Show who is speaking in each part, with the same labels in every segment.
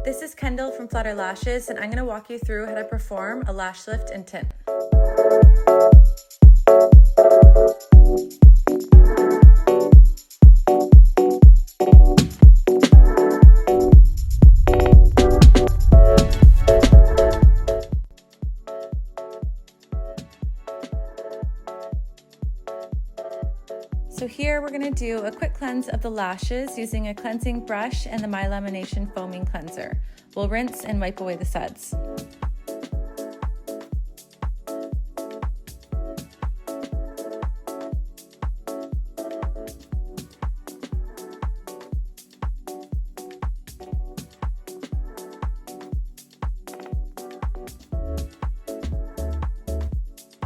Speaker 1: This is Kendall from Flutter Lashes, and I'm going to walk you through how to perform a lash lift and tint. So here we're going to do a quick cleanse of the lashes using a cleansing brush and the My Lamination Foaming Cleanser. We'll rinse and wipe away the suds.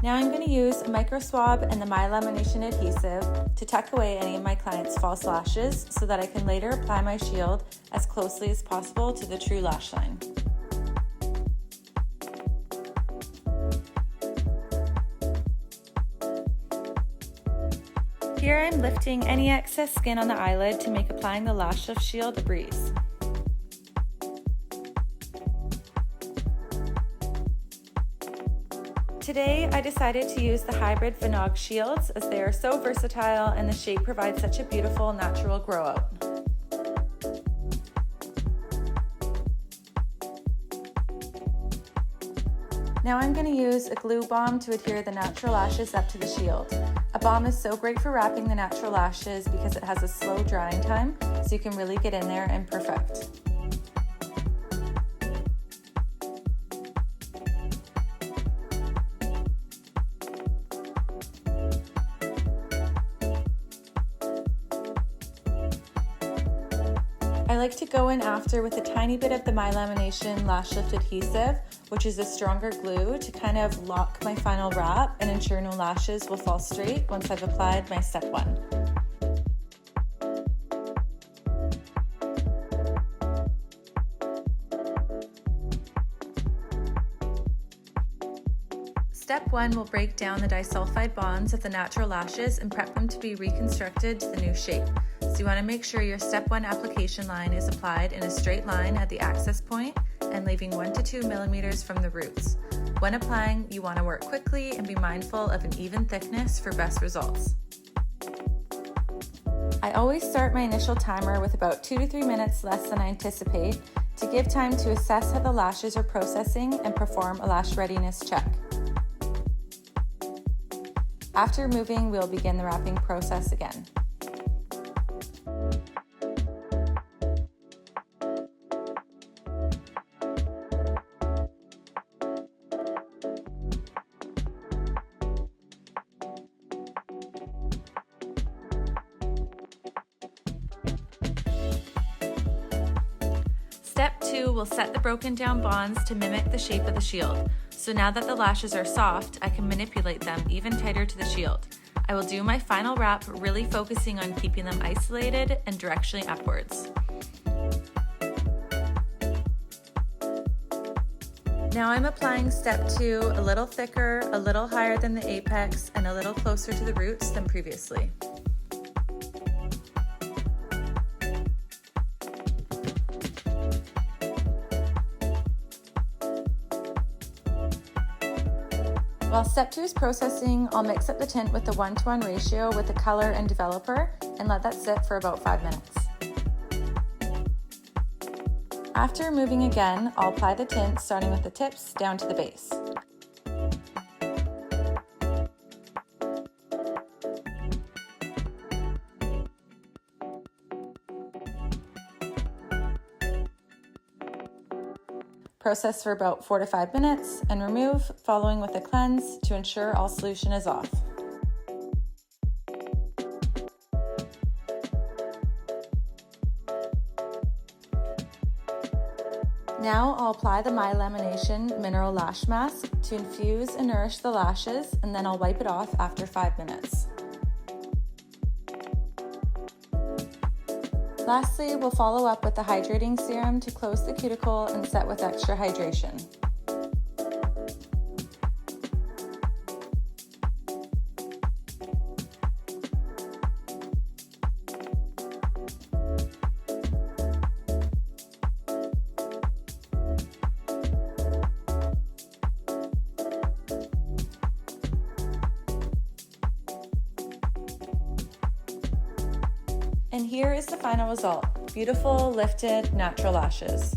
Speaker 1: Now I'm going to use a micro swab and the My Lamination adhesive to tuck away any of my clients' false lashes so that I can later apply my shield as closely as possible to the true lash line. Here I'm lifting any excess skin on the eyelid to make applying the lash lift shield a breeze. Today, I decided to use the hybrid Vinog shields as they are so versatile and the shape provides such a beautiful natural grow out. Now I'm going to use a glue balm to adhere the natural lashes up to the shield. A balm is so great for wrapping the natural lashes because it has a slow drying time, so you can really get in there and perfect. I like to go in after with a tiny bit of the My Lamination Lash Lift Adhesive, which is a stronger glue, to kind of lock my final wrap and ensure no lashes will fall straight once I've applied my step 1. Step 1 will break down the disulfide bonds of the natural lashes and prep them to be reconstructed to the new shape. So you want to make sure your step 1 application line is applied in a straight line at the access point and leaving 1 to 2 millimeters from the roots. When applying, you want to work quickly and be mindful of an even thickness for best results. I always start my initial timer with about 2 to 3 minutes less than I anticipate to give time to assess how the lashes are processing and perform a lash readiness check. After removing, we'll begin the wrapping process again. Step 2 will set the broken down bonds to mimic the shape of the shield. So now that the lashes are soft, I can manipulate them even tighter to the shield. I will do my final wrap, really focusing on keeping them isolated and directionally upwards. Now I'm applying step 2 a little thicker, a little higher than the apex, and a little closer to the roots than previously. While step 2 is processing, I'll mix up the tint with the 1-to-1 ratio with the color and developer and let that sit for about 5 minutes. After removing again, I'll apply the tint starting with the tips down to the base. Process for about 4 to 5 minutes and remove, following with a cleanse to ensure all solution is off. Now I'll apply the My Lamination Mineral Lash Mask to infuse and nourish the lashes, and then I'll wipe it off after 5 minutes. Lastly, we'll follow up with the hydrating serum to close the cuticle and set with extra hydration. And here is the final result. Beautiful, lifted, natural lashes.